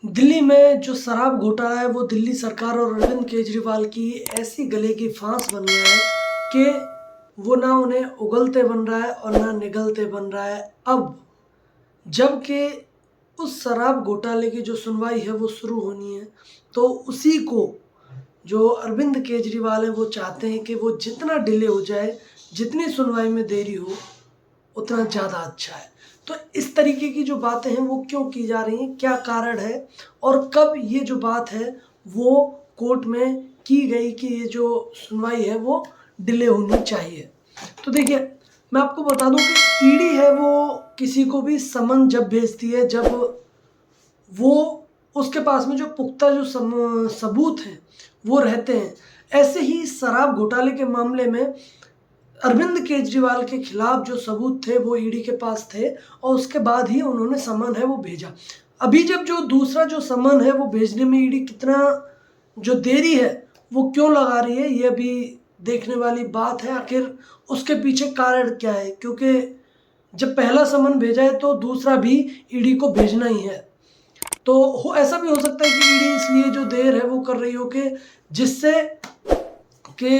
दिल्ली में जो शराब घोटाला है वो दिल्ली सरकार और अरविंद केजरीवाल की ऐसी गले की फांस बन गया है कि वो ना उन्हें उगलते बन रहा है और ना निगलते बन रहा है। अब जबकि उस शराब घोटाले की जो सुनवाई है वो शुरू होनी है, तो उसी को जो अरविंद केजरीवाल है वो चाहते हैं कि वो जितना डिले हो जाए, जितनी सुनवाई में देरी हो उतना ज़्यादा अच्छा है। तो इस तरीके की जो बातें हैं वो क्यों की जा रही हैं, क्या कारण है और कब ये जो बात है वो कोर्ट में की गई कि ये जो सुनवाई है वो डिले होनी चाहिए। तो देखिए, मैं आपको बता दूं कि ईडी है वो किसी को भी समन जब भेजती है, जब वो उसके पास में जो पुख्ता जो सबूत हैं वो रहते हैं। ऐसे ही शराब घोटाले के मामले में अरविंद केजरीवाल के खिलाफ जो सबूत थे वो ईडी के पास थे और उसके बाद ही उन्होंने समन है वो भेजा। अभी जब जो दूसरा जो समन है वो भेजने में ईडी कितना जो देरी है वो क्यों लगा रही है, ये अभी देखने वाली बात है। आखिर उसके पीछे कारण क्या है, क्योंकि जब पहला समन भेजा है तो दूसरा भी ईडी को भेजना ही है। तो ऐसा भी हो सकता है कि ईडी इसलिए जो देर है वो कर रही हो कि जिससे कि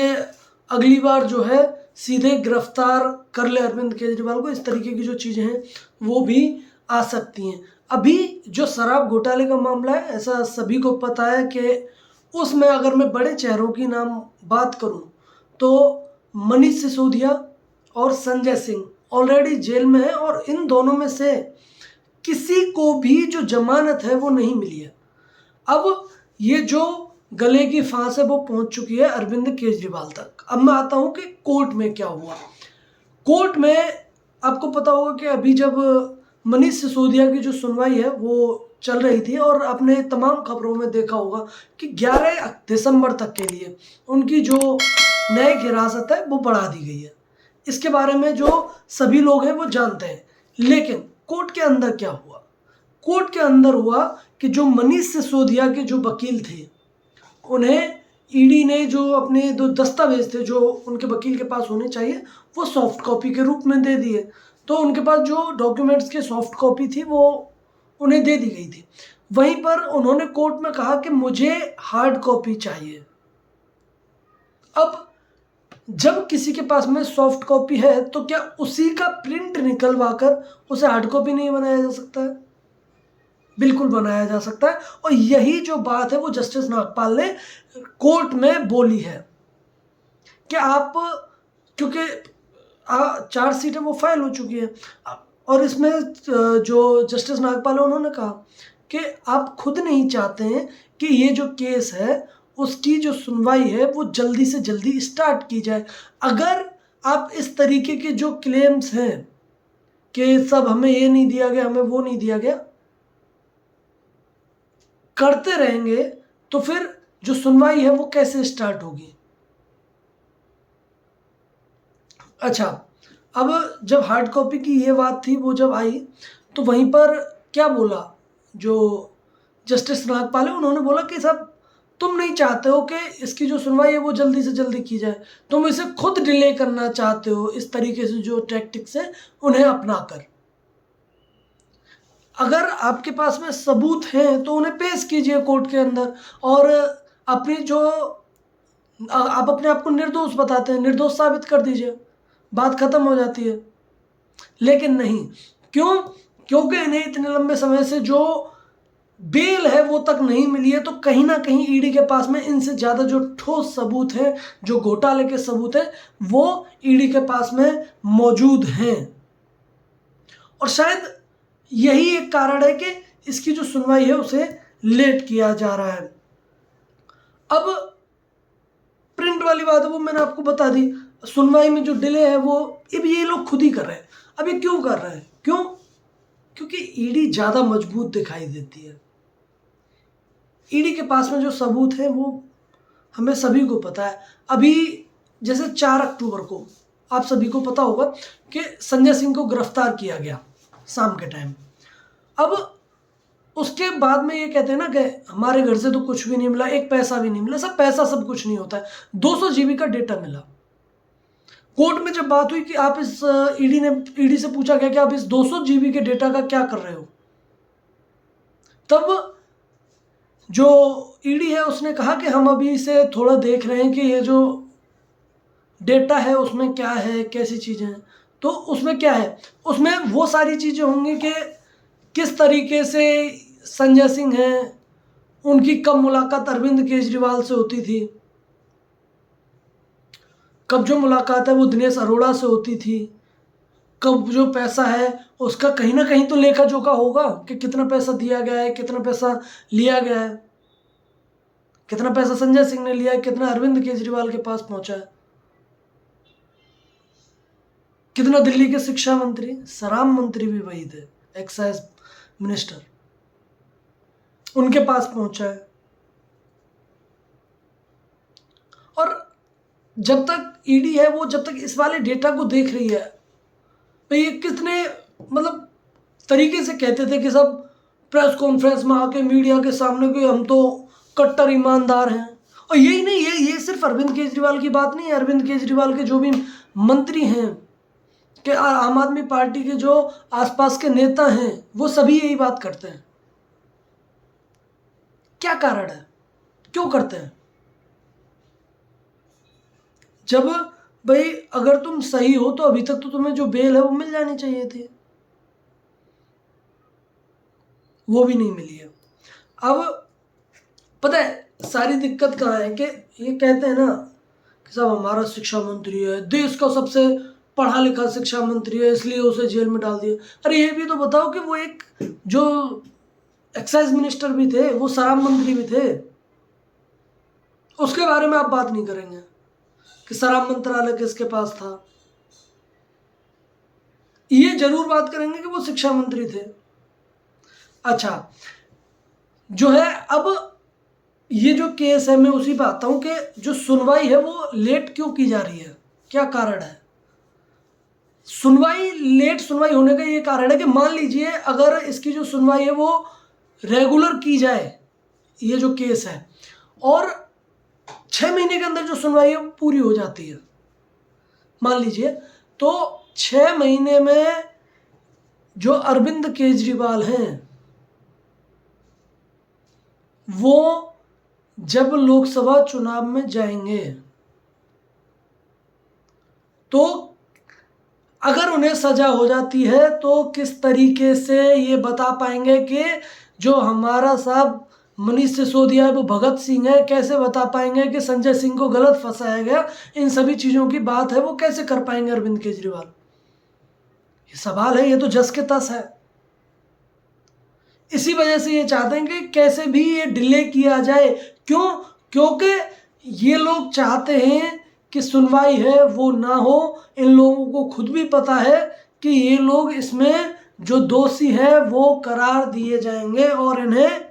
अगली बार जो है सीधे गिरफ्तार कर ले अरविंद केजरीवाल को। इस तरीके की जो चीज़ें हैं वो भी आ सकती हैं। अभी जो शराब घोटाले का मामला है, ऐसा सभी को पता है कि उसमें अगर मैं बड़े चेहरों की नाम बात करूं तो मनीष सिसोदिया और संजय सिंह ऑलरेडी जेल में है और इन दोनों में से किसी को भी जो जमानत है वो नहीं मिली है। अब ये जो गले की फांस है वो पहुंच चुकी है अरविंद केजरीवाल तक। अब मैं आता हूं कि कोर्ट में क्या हुआ। कोर्ट में आपको पता होगा कि अभी जब मनीष सिसोदिया की जो सुनवाई है वो चल रही थी और आपने तमाम खबरों में देखा होगा कि 11 दिसंबर तक के लिए उनकी जो न्यायिक हिरासत है वो बढ़ा दी गई है। इसके बारे में जो सभी लोग हैं वो जानते हैं। लेकिन कोर्ट के अंदर क्या हुआ? कोर्ट के अंदर हुआ कि जो मनीष सिसोदिया के जो वकील थे उन्हें ईडी ने जो अपने दो दस्तावेज थे जो उनके वकील के पास होने चाहिए वो सॉफ्ट कॉपी के रूप में दे दिए। तो उनके पास जो डॉक्यूमेंट्स की सॉफ्ट कॉपी थी वो उन्हें दे दी गई थी। वहीं पर उन्होंने कोर्ट में कहा कि मुझे हार्ड कॉपी चाहिए। अब जब किसी के पास में सॉफ्ट कॉपी है तो क्या उसी का प्रिंट निकलवा कर उसे हार्ड कॉपी नहीं बनाया जा सकता है? बिल्कुल बनाया जा सकता है। और यही जो बात है वो जस्टिस नागपाल ने कोर्ट में बोली है कि आप, क्योंकि चार्जशीट है वो फाइल हो चुकी है और इसमें जो जस्टिस नागपाल है उन्होंने कहा कि आप खुद नहीं चाहते हैं कि ये जो केस है उसकी जो सुनवाई है वो जल्दी से जल्दी स्टार्ट की जाए। अगर आप इस तरीके के जो क्लेम्स हैं कि सब हमें ये नहीं दिया गया, हमें वो नहीं दिया गया, करते रहेंगे तो फिर जो सुनवाई है वो कैसे स्टार्ट होगी? अच्छा, अब जब हार्ड कॉपी की ये बात थी वो जब आई तो वहीं पर क्या बोला जो जस्टिस नागपाल है, उन्होंने बोला कि साहब तुम नहीं चाहते हो कि इसकी जो सुनवाई है वो जल्दी से जल्दी की जाए, तुम इसे खुद डिले करना चाहते हो इस तरीके से जो टैक्टिक्स है उन्हें अपनाकर। अगर आपके पास में सबूत हैं तो उन्हें पेश कीजिए कोर्ट के अंदर और अपनी जो आप अपने आप को निर्दोष बताते हैं निर्दोष साबित कर दीजिए, बात खत्म हो जाती है। लेकिन नहीं, क्यों? क्योंकि इन्हें इतने लंबे समय से जो बेल है वो तक नहीं मिली है। तो कहीं ना कहीं ईडी के पास में इनसे ज़्यादा जो ठोस सबूत हैं, जो घोटाले के सबूत हैं, वो ईडी के पास में मौजूद हैं। और शायद यही एक कारण है कि इसकी जो सुनवाई है उसे लेट किया जा रहा है। अब प्रिंट वाली बात है वो मैंने आपको बता दी। सुनवाई में जो डिले है वो अब ये लोग खुद ही कर रहे हैं। अब ये क्यों कर रहे हैं? क्यों? क्योंकि ईडी ज़्यादा मजबूत दिखाई देती है। ईडी के पास में जो सबूत है वो हमें सभी को पता है। अभी जैसे 4 अक्टूबर को आप सभी को पता होगा कि संजय सिंह को गिरफ्तार किया गया शाम के टाइम। अब उसके बाद में ये कहते हैं ना कि हमारे घर से तो कुछ भी नहीं मिला, एक पैसा भी नहीं मिला। सब पैसा सब कुछ नहीं होता है। 200 जीबी का डेटा मिला। कोर्ट में जब बात हुई कि आप इस ईडी से पूछा गया कि आप इस 200 जीबी के डेटा का क्या कर रहे हो, तब जो ईडी है उसने कहा कि हम अभी से थोड़ा देख रहे हैं कि ये जो डेटा है उसमें क्या है, कैसी चीज़ें हैं। तो उसमें क्या है, उसमें वो सारी चीज़ें होंगी कि किस तरीके से संजय सिंह हैं, उनकी कब मुलाकात अरविंद केजरीवाल से होती थी, कब जो मुलाकात है वो दिनेश अरोड़ा से होती थी, कब जो पैसा है उसका कहीं ना कहीं तो लेखा जोखा होगा कि कितना पैसा दिया गया है, कितना पैसा लिया गया है, कितना पैसा संजय सिंह ने लिया है, कितना अरविंद केजरीवाल के पास पहुंचा है, कितना दिल्ली के शिक्षा मंत्री, सराम मंत्री भी वही थे, एक्साइज मिनिस्टर, उनके पास पहुंचा है। और जब तक ईडी है वो जब तक इस वाले डेटा को देख रही है, तो ये कितने मतलब तरीके से कहते थे कि सब प्रेस कॉन्फ्रेंस में आके मीडिया के सामने कि हम तो कट्टर ईमानदार हैं। और यही नहीं, ये सिर्फ अरविंद केजरीवाल की बात नहीं है। अरविंद केजरीवाल के जो भी मंत्री हैं, कि आम आदमी पार्टी के जो आसपास के नेता हैं, वो सभी यही बात करते हैं। क्या कारण है, क्यों करते हैं? जब भाई अगर तुम सही हो तो अभी तक तो तुम्हें जो बेल है वो मिल जानी चाहिए थी, वो भी नहीं मिली है। अब पता है सारी दिक्कत कहाँ है कि ये कहते हैं ना कि साहब हमारा शिक्षा मंत्री है, देश का सबसे पढ़ा लिखा शिक्षा मंत्री है, इसलिए उसे जेल में डाल दिया। अरे ये भी तो बताओ कि वो एक जो एक्साइज मिनिस्टर भी थे, वो सराम मंत्री भी थे, उसके बारे में आप बात नहीं करेंगे कि सराम मंत्रालय किसके पास था। ये जरूर बात करेंगे कि वो शिक्षा मंत्री थे। अच्छा, जो है अब ये जो केस है, मैं उसी पे आता हूं कि जो सुनवाई है वो लेट क्यों की जा रही है, क्या कारण है? लेट सुनवाई होने का ये कारण है कि मान लीजिए अगर इसकी जो सुनवाई है वो रेगुलर की जाए, ये जो केस है, और 6 महीने के अंदर जो सुनवाई है पूरी हो जाती है, मान लीजिए, तो 6 महीने में जो अरविंद केजरीवाल हैं वो जब लोकसभा चुनाव में जाएंगे तो अगर उन्हें सजा हो जाती है तो किस तरीके से ये बता पाएंगे कि जो हमारा साहब मनीष सिसोदिया है वो भगत सिंह है, कैसे बता पाएंगे कि संजय सिंह को गलत फंसाया गया? इन सभी चीज़ों की बात है वो कैसे कर पाएंगे अरविंद केजरीवाल? ये सवाल है, ये तो जस के तस है। इसी वजह से ये चाहते हैं कि कैसे भी ये डिले किया जाए। क्यों? क्योंकि ये लोग चाहते हैं कि सुनवाई है वो ना हो। इन लोगों को खुद भी पता है कि ये लोग इसमें जो दोषी है वो करार दिए जाएंगे और इन्हें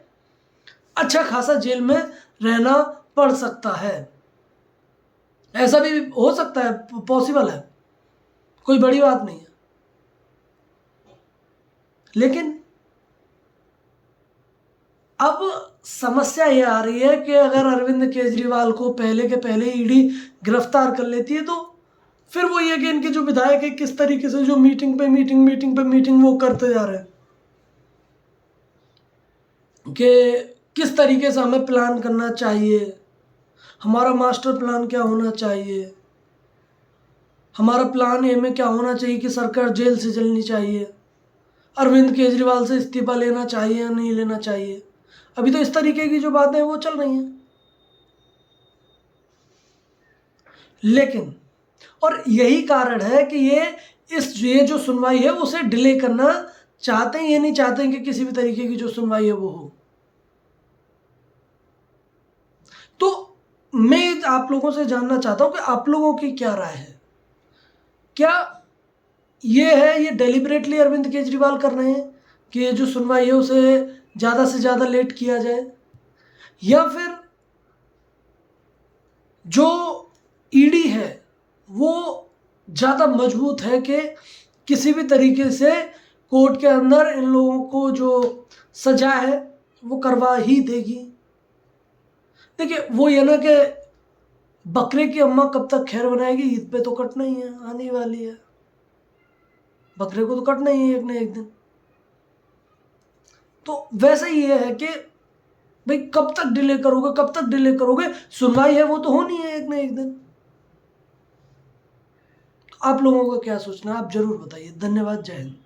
अच्छा खासा जेल में रहना पड़ सकता है। ऐसा भी हो सकता है, पॉसिबल है, कोई बड़ी बात नहीं है। लेकिन अब समस्या ये आ रही है कि अगर अरविंद केजरीवाल को पहले के पहले ईडी गिरफ्तार कर लेती है तो फिर वो ये कि इनके जो विधायक है किस तरीके से जो मीटिंग पे मीटिंग वो करते जा रहे हैं कि किस तरीके से हमें प्लान करना चाहिए, हमारा मास्टर प्लान क्या होना चाहिए, हमारा प्लान ए में क्या होना चाहिए कि सरकार जेल से चलनी चाहिए, अरविंद केजरीवाल से इस्तीफा लेना चाहिए या नहीं लेना चाहिए। अभी तो इस तरीके की जो बातें हैं वो चल रही हैं। लेकिन और यही कारण है कि ये जो सुनवाई है उसे डिले करना चाहते हैं। ये नहीं चाहते हैं कि किसी भी तरीके की जो सुनवाई है वो हो। तो मैं आप लोगों से जानना चाहता हूं कि आप लोगों की क्या राय है। क्या ये डेलिबरेटली अरविंद केजरीवाल कर रहे हैं कि ये जो सुनवाई है उसे ज़्यादा से ज़्यादा लेट किया जाए, या फिर जो ईडी है वो ज़्यादा मजबूत है कि किसी भी तरीके से कोर्ट के अंदर इन लोगों को जो सजा है वो करवा ही देगी? देखिए वो ये ना कि बकरे की अम्मा कब तक खैर बनाएगी, ईद पे तो कटना ही है, आने वाली है, बकरे को तो कटना ही है एक ना एक दिन। तो वैसे ही ये है कि भाई कब तक डिले करोगे, कब तक डिले करोगे? सुनवाई है वो तो होनी है एक ना एक दिन। आप लोगों का क्या सोचना है आप जरूर बताइए। धन्यवाद, जय हिंद।